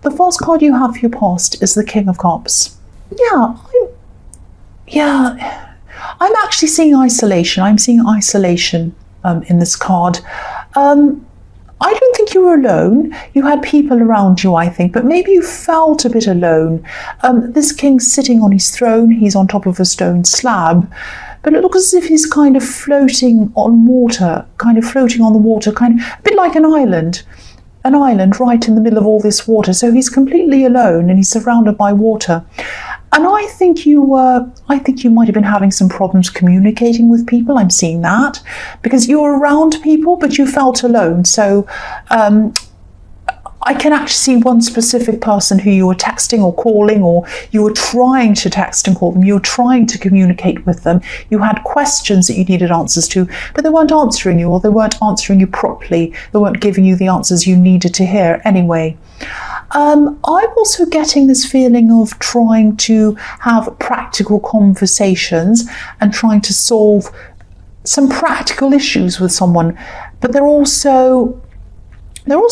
The first card you have for your past is the King of Cups. I'm actually seeing isolation. I'm seeing isolation in this card. I don't think you were alone. You had people around you, I think, but maybe you felt a bit alone. This king's sitting on his throne. He's on top of a stone slab, but it looks as if he's kind of floating on water, kind of floating on the water, kind of a bit like an island right in the middle of all this water. So he's completely alone and he's surrounded by water. And I think you might have been having some problems communicating with people. I'm seeing that because you were around people, but you felt alone. So I can actually see one specific person who you were texting or calling, or you were trying to text and call them. You were trying to communicate with them. You had questions that you needed answers to, but they weren't answering you, or they weren't answering you properly. They weren't giving you the answers you needed to hear anyway. I'm also getting this feeling of trying to have practical conversations and trying to solve some practical issues with someone, but there are also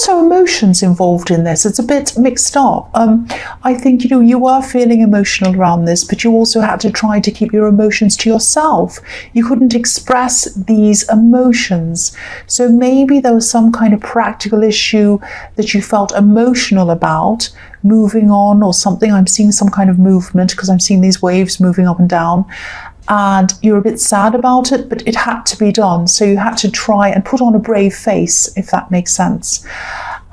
emotions involved in this. It's a bit mixed up. I think, you were feeling emotional around this, but you also had to try to keep your emotions to yourself. You couldn't express these emotions. So maybe there was some kind of practical issue that you felt emotional about, moving on or something. I'm seeing some kind of movement because I'm seeing these waves moving up and down. And you're a bit sad about it, but it had to be done. So you had to try and put on a brave face, if that makes sense.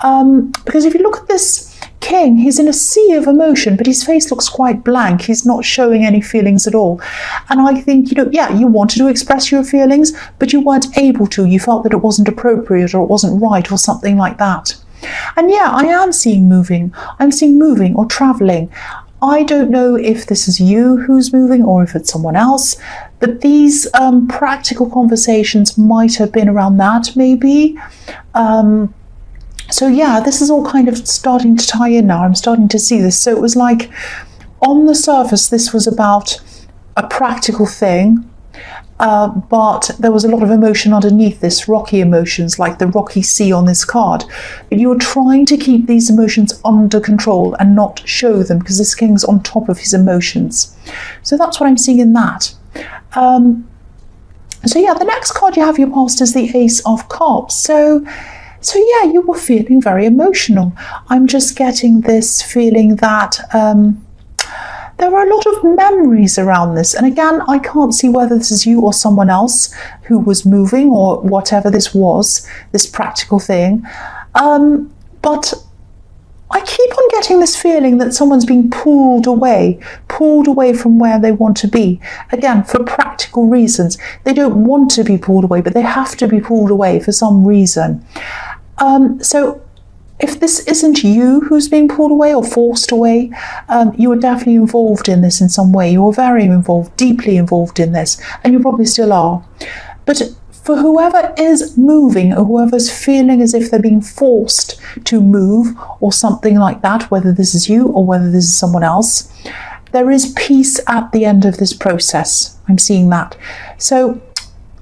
Because if you look at this king, he's in a sea of emotion, but his face looks quite blank. He's not showing any feelings at all. And I think, you wanted to express your feelings, but you weren't able to. You felt that it wasn't appropriate or it wasn't right or something like that. And I am seeing moving. I'm seeing moving or traveling. I don't know if this is you who's moving or if it's someone else, but these practical conversations might have been around that maybe. This is all kind of starting to tie in now. I'm starting to see this. So it was like on the surface, this was about a practical thing, but there was a lot of emotion underneath this, rocky emotions, like the rocky sea on this card. But you were trying to keep these emotions under control and not show them because this king's on top of his emotions. So that's what I'm seeing in that. The next card you have your past is the Ace of Cups. So you were feeling very emotional. I'm just getting this feeling that there were a lot of memories around this. And again, I can't see whether this is you or someone else who was moving or whatever this was, this practical thing. But I keep on getting this feeling that someone's being pulled away from where they want to be. Again, for practical reasons. They don't want to be pulled away, but they have to be pulled away for some reason. So if this isn't you who's being pulled away or forced away, you were definitely involved in this in some way. You were very involved, deeply involved in this, and you probably still are. But for whoever is moving or whoever's feeling as if they're being forced to move or something like that, whether this is you or whether this is someone else, there is peace at the end of this process. I'm seeing that. So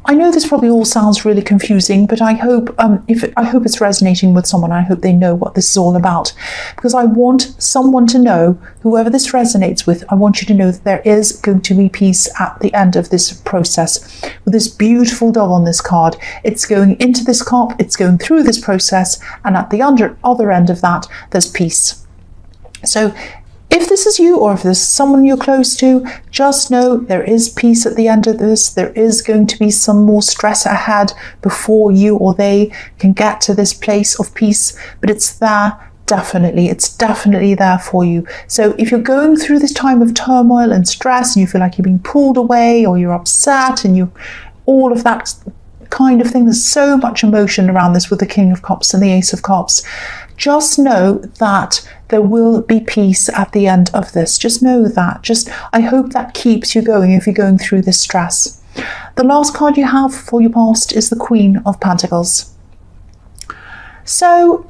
I know this probably all sounds really confusing, but I hope it's resonating with someone. I hope they know what this is all about, because I want someone to know, whoever this resonates with, I want you to know that there is going to be peace at the end of this process. With this beautiful dove on this card, it's going into this cup, it's going through this process, and at the other end of that, there's peace. So if this is you or if this is someone you're close to, just know there is peace at the end of this. There is going to be some more stress ahead before you or they can get to this place of peace, but it's there. Definitely, it's definitely there for you. So if you're going through this time of turmoil and stress and you feel like you're being pulled away or you're upset and all of that kind of thing, there's so much emotion around this with the King of Cups and the Ace of Cups. Just know that there will be peace at the end of this. Just know that. I hope that keeps you going if you're going through this stress. The last card you have for your past is the Queen of Pentacles. So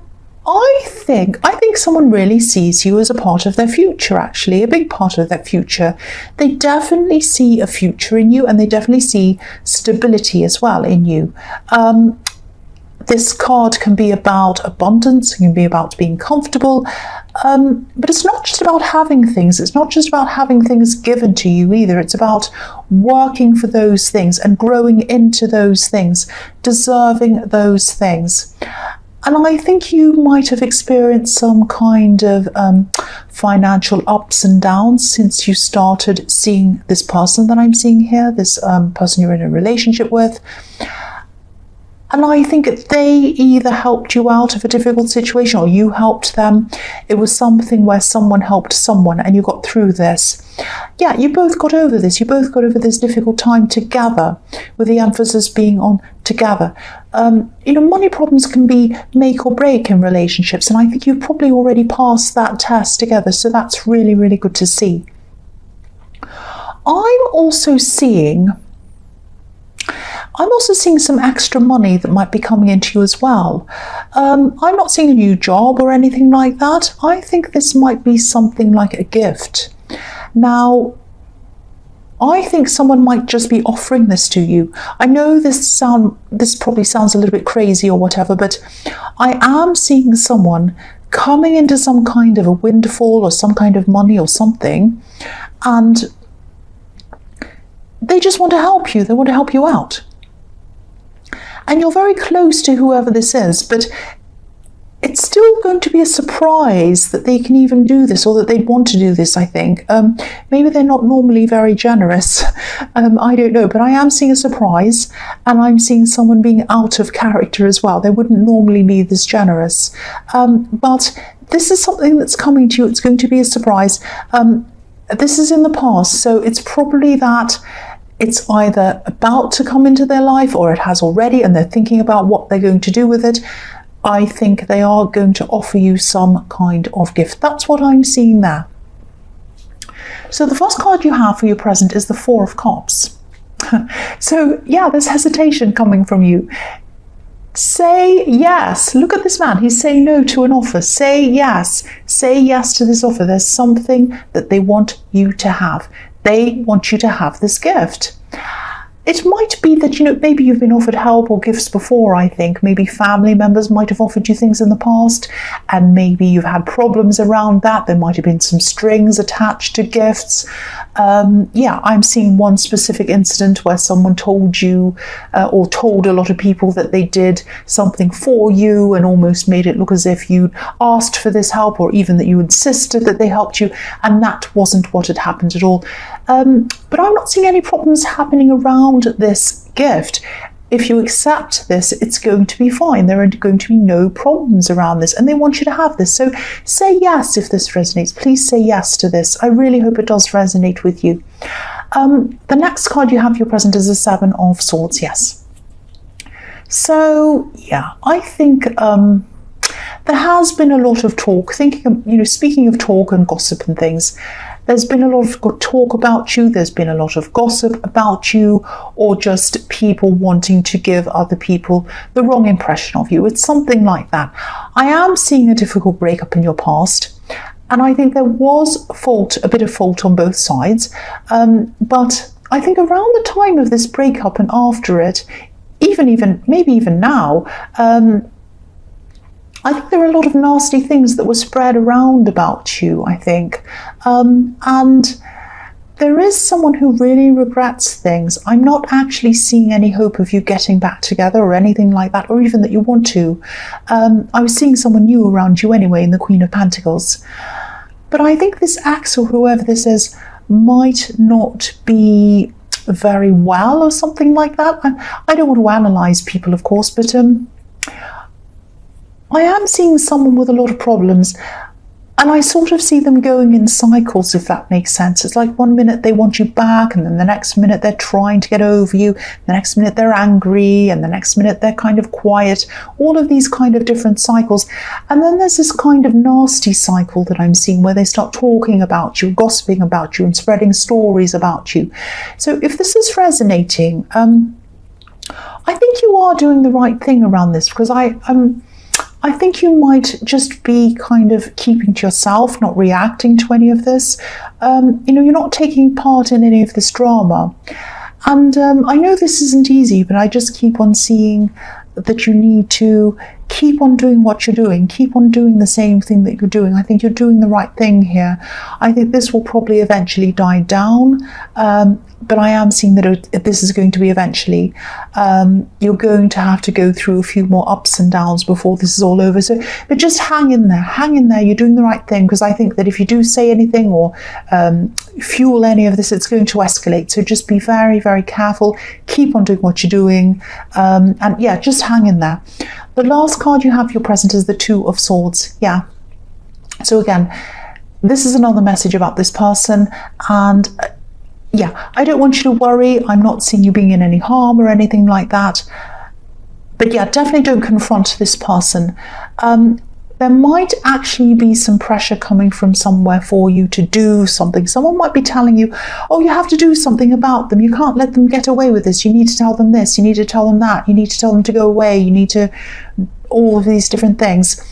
I think someone really sees you as a part of their future, actually, a big part of their future. They definitely see a future in you, and they definitely see stability as well in you. this card can be about abundance, it can be about being comfortable, but it's not just about having things. It's not just about having things given to you either. It's about working for those things and growing into those things, deserving those things. And I think you might have experienced some kind of financial ups and downs since you started seeing this person that I'm seeing here, this person you're in a relationship with. And I think they either helped you out of a difficult situation or you helped them. It was something where someone helped someone and you got through this. Yeah, you both got over this. You both got over this difficult time together, with the emphasis being on together. Money problems can be make or break in relationships, and I think you've probably already passed that test together, so that's really, really good to see. I'm also seeing some extra money that might be coming into you as well. I'm not seeing a new job or anything like that. I think this might be something like a gift. Now, I think someone might just be offering this to you. I know this probably sounds a little bit crazy or whatever, but I am seeing someone coming into some kind of a windfall or some kind of money or something, and they just want to help you. They want to help you out. And you're very close to whoever this is, but it's still going to be a surprise that they can even do this, or that they'd want to do this, I think. Maybe they're not normally very generous. I don't know, but I am seeing a surprise, and I'm seeing someone being out of character as well. They wouldn't normally be this generous. But this is something that's coming to you. It's going to be a surprise. This is in the past, so it's probably that it's either about to come into their life or it has already, and they're thinking about what they're going to do with it. I think they are going to offer you some kind of gift. That's what I'm seeing there. So the first card you have for your present is the Four of Cups. So yeah, there's hesitation coming from you. Say yes. Look at this man. He's saying no to an offer. Say yes. Say yes to this offer. There's something that they want you to have. They want you to have this gift. It might be that, maybe you've been offered help or gifts before, I think. Maybe family members might have offered you things in the past, and maybe you've had problems around that. There might have been some strings attached to gifts. I'm seeing one specific incident where someone told you or told a lot of people that they did something for you and almost made it look as if you'd asked for this help, or even that you insisted that they helped you, and that wasn't what had happened at all. But I'm not seeing any problems happening around this gift. If you accept this, it's going to be fine. There are going to be no problems around this, and they want you to have this. So say yes if this resonates. Please say yes to this. I really hope it does resonate with you. The next card you have for your present is the Seven of Swords. Yes. So yeah, I think there has been a lot of talk. Speaking of talk and gossip and things, there's been a lot of talk about you, there's been a lot of gossip about you, or just people wanting to give other people the wrong impression of you. It's something like that. I am seeing a difficult breakup in your past, and I think there was a bit of fault on both sides. But I think around the time of this breakup and after it, maybe even now, I think there are a lot of nasty things that were spread around about you, I think. And there is someone who really regrets things. I'm not actually seeing any hope of you getting back together or anything like that, or even that you want to. I was seeing someone new around you anyway in the Queen of Pentacles. But I think this ex, or whoever this is, might not be very well or something like that. I don't want to analyse people, of course, but I am seeing someone with a lot of problems, and I sort of see them going in cycles, if that makes sense. It's like one minute they want you back, and then the next minute they're trying to get over you, the next minute they're angry, and the next minute they're kind of quiet. All of these kind of different cycles. And then there's this kind of nasty cycle that I'm seeing where they start talking about you, gossiping about you, and spreading stories about you. So if this is resonating, I think you are doing the right thing around this, because I think you might just be kind of keeping to yourself, not reacting to any of this. You're not taking part in any of this drama. And I know this isn't easy, but I just keep on seeing that you need to keep on doing what you're doing, keep on doing the same thing that you're doing. I think you're doing the right thing here. I think this will probably eventually die down, but I am seeing that this is going to be eventually. You're going to have to go through a few more ups and downs before this is all over. So, but just hang in there, you're doing the right thing, because I think that if you do say anything or fuel any of this, it's going to escalate. So just be very, very careful, keep on doing what you're doing, and yeah, just hang in there. The last card you have for your present is the Two of Swords. Yeah. So again, this is another message about this person, and yeah, I don't want you to worry. I'm not seeing you being in any harm or anything like that. But yeah, definitely don't confront this person. There might actually be some pressure coming from somewhere for you to do something. Someone might be telling you, oh, you have to do something about them. You can't let them get away with this. You need to tell them this. You need to tell them that. You need to tell them to go away. You need to, all of these different things.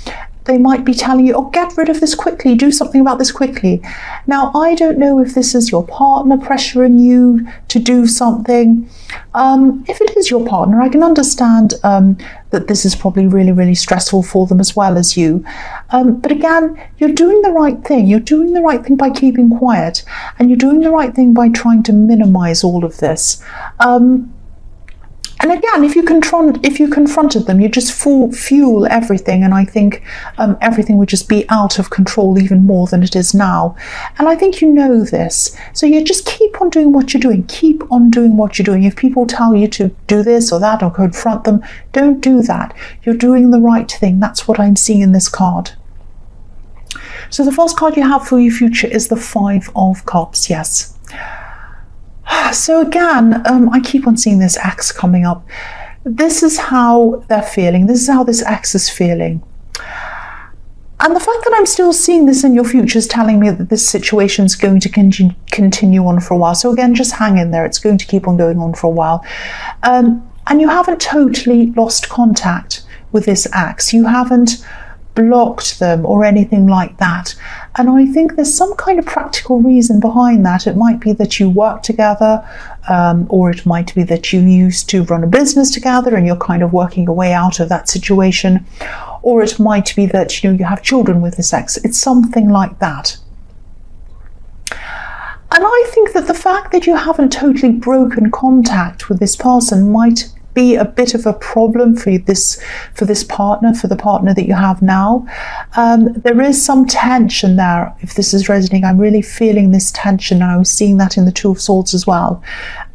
They might be telling you, oh, get rid of this quickly, do something about this quickly. Now, I don't know if this is your partner pressuring you to do something. If it is your partner, I can understand that this is probably really, really stressful for them as well as you. But again, you're doing the right thing. You're doing the right thing by keeping quiet, and you're doing the right thing by trying to minimize all of this. And again, if you confronted them, you just fuel everything, and I think everything would just be out of control even more than it is now. And I think you know this. So you just keep on doing what you're doing. Keep on doing what you're doing. If people tell you to do this or that or confront them, don't do that. You're doing the right thing. That's what I'm seeing in this card. So the first card you have for your future is the Five of Cups. Yes. So again, I keep on seeing this ex coming up. This is how they're feeling. This is how this ex is feeling. And the fact that I'm still seeing this in your future is telling me that this situation is going to continue on for a while. So again, just hang in there. It's going to keep on going on for a while. And you haven't totally lost contact with this ex. You haven't blocked them or anything like that. And I think there's some kind of practical reason behind that. It might be that you work together, or it might be that you used to run a business together and you're kind of working your way out of that situation, or it might be that you have children with this ex. It's something like that. And I think that the fact that you haven't totally broken contact with this person might be a bit of a problem for this partner, for the partner that you have now. There is some tension there. If this is resonating, I'm really feeling this tension, and I was seeing that in the Two of Swords as well.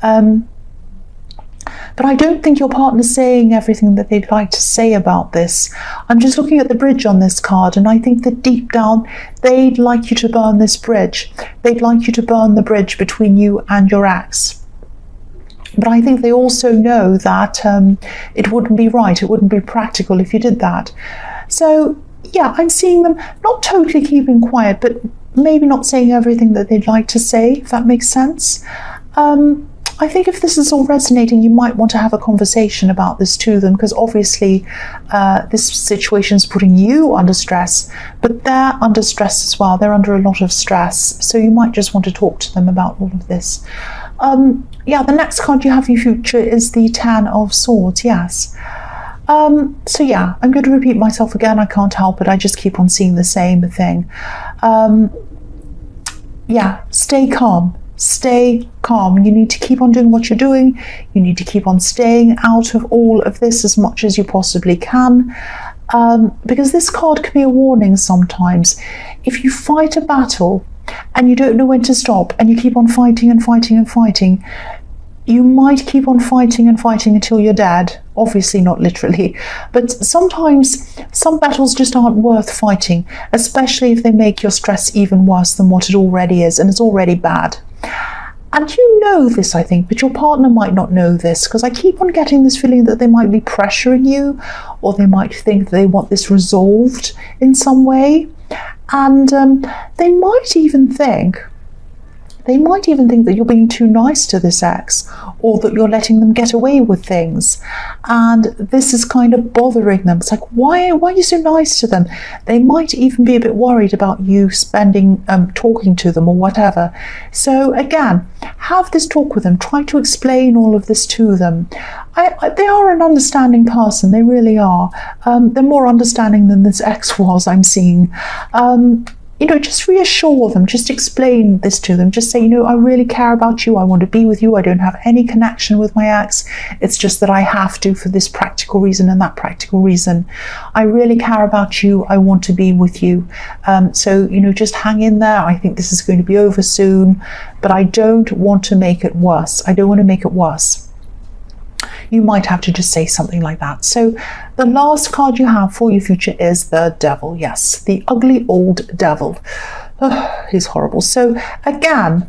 But I don't think your partner's saying everything that they'd like to say about this. I'm just looking at the bridge on this card, and I think that deep down they'd like you to burn this bridge. They'd like you to burn the bridge between you and your ex. But I think they also know that it wouldn't be right, it wouldn't be practical if you did that. So yeah, I'm seeing them not totally keeping quiet, but maybe not saying everything that they'd like to say, if that makes sense. I think if this is all resonating, you might want to have a conversation about this to them, because obviously this situation is putting you under stress, but they're under stress as well. They're under a lot of stress. So you might just want to talk to them about all of this. Yeah, the next card you have in your future is the Ten of Swords. Yes. So yeah, I'm going to repeat myself again. I can't help it. I just keep on seeing the same thing. Yeah, stay calm. Stay calm. You need to keep on doing what you're doing. You need to keep on staying out of all of this as much as you possibly can, because this card can be a warning sometimes. If you fight a battle and you don't know when to stop, and you keep on fighting and fighting and fighting, you might keep on fighting and fighting until you're dead. Obviously not literally, but sometimes some battles just aren't worth fighting, especially if they make your stress even worse than what it already is, and it's already bad. And you know this, I think, but your partner might not know this, because I keep on getting this feeling that they might be pressuring you, or they might think they want this resolved in some way. And they might even think They might even think that you're being too nice to this ex, or that you're letting them get away with things. And this is kind of bothering them. It's like, why are you so nice to them? They might even be a bit worried about you talking to them or whatever. So again, have this talk with them. Try to explain all of this to them. They are an understanding person. They really are. They're more understanding than this ex was, I'm seeing. Just reassure them, just explain this to them, just say, I really care about you, I want to be with you, I don't have any connection with my ex, it's just that I have to for this practical reason and that practical reason. I really care about you, I want to be with you. So just hang in there. I think this is going to be over soon, but I don't want to make it worse. I don't want to make it worse. You might have to just say something like that. So the last card you have for your future is the Devil. Yes, the ugly old devil. Oh, he's horrible. So again,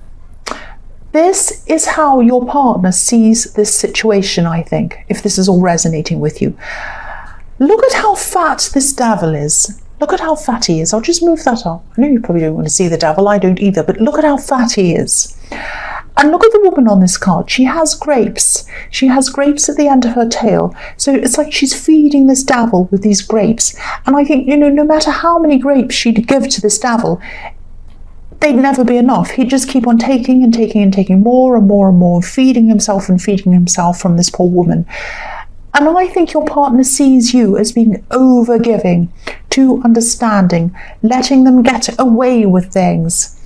this is how your partner sees this situation, I think, if this is all resonating with you. Look at how fat this devil is. Look at how fat he is. I'll just move that up. I know you probably don't want to see the devil. I don't either. But look at how fat he is. And look at the woman on this card. She has grapes. She has grapes at the end of her tail. So it's like she's feeding this devil with these grapes. And I think, no matter how many grapes she'd give to this devil, they'd never be enough. He'd just keep on taking and taking and taking more and more and more, feeding himself and feeding himself from this poor woman. And I think your partner sees you as being over-giving, too understanding, letting them get away with things.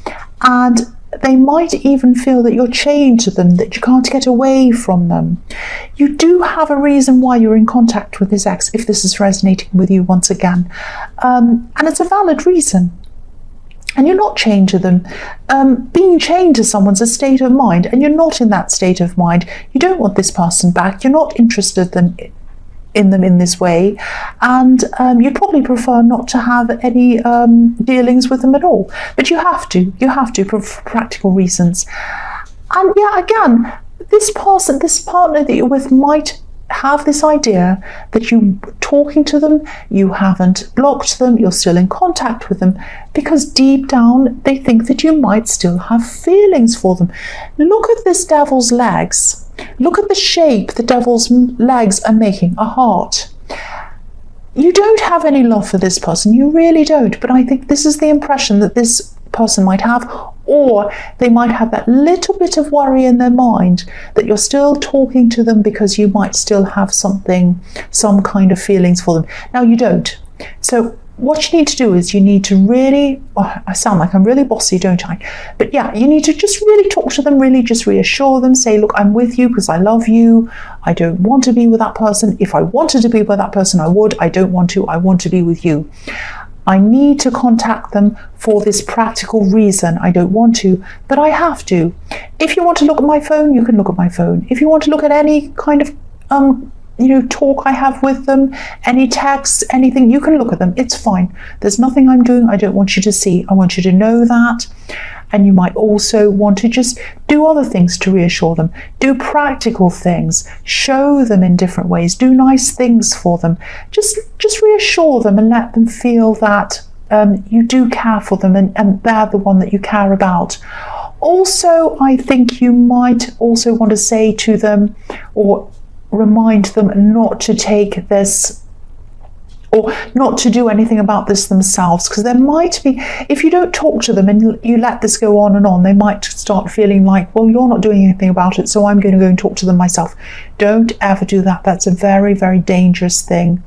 And they might even feel that you're chained to them, that you can't get away from them. You do have a reason why you're in contact with this ex, if this is resonating with you once again. And it's a valid reason. And you're not chained to them. Being chained to someone's a state of mind, and you're not in that state of mind. You don't want this person back. You're not interested in them in this way, and you'd probably prefer not to have any dealings with them at all. But you have to for practical reasons. And yeah, again, this partner that you're with might have this idea that you talking to them, you haven't blocked them, you're still in contact with them, because deep down they think that you might still have feelings for them. Look at this devil's legs. Look at the shape the devil's legs are making, a heart. You don't have any love for this person, you really don't, but I think this is the impression that this person might have, or they might have that little bit of worry in their mind that you're still talking to them because you might still have some kind of feelings for them. Now you don't. So what you need to do is you need to really, I sound like I'm really bossy, don't I? But yeah, you need to just really talk to them, really just reassure them, say, look, I'm with you because I love you. I don't want to be with that person. If I wanted to be with that person, I would. I don't want to. I want to be with you. I need to contact them for this practical reason. I don't want to, but I have to. If you want to look at my phone, you can look at my phone. If you want to look at any kind of talk I have with them, any texts, anything, you can look at them. It's fine. There's nothing I'm doing I don't want you to see. I want you to know that. And you might also want to just do other things to reassure them. Do practical things. Show them in different ways. Do nice things for them. Just reassure them and let them feel that you do care for them and they're the one that you care about. Also, I think you might also want to say to them or remind them not to take this or not to do anything about this themselves, because there might be, if you don't talk to them and you let this go on, they might start feeling like, well, you're not doing anything about it, so I'm going to go and talk to them myself. Don't ever do that. That's a very, very dangerous thing.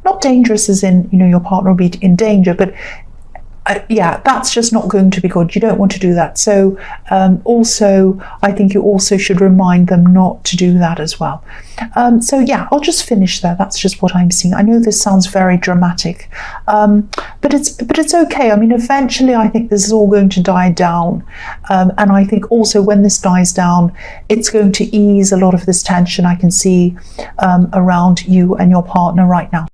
Not dangerous as in, your partner will be in danger, but yeah, that's just not going to be good. You don't want to do that. So also, I think you also should remind them not to do that as well. So yeah, I'll just finish there. That's just what I'm seeing. I know this sounds very dramatic, but it's okay. I mean, eventually, I think this is all going to die down, and I think also when this dies down, it's going to ease a lot of this tension I can see around you and your partner right now.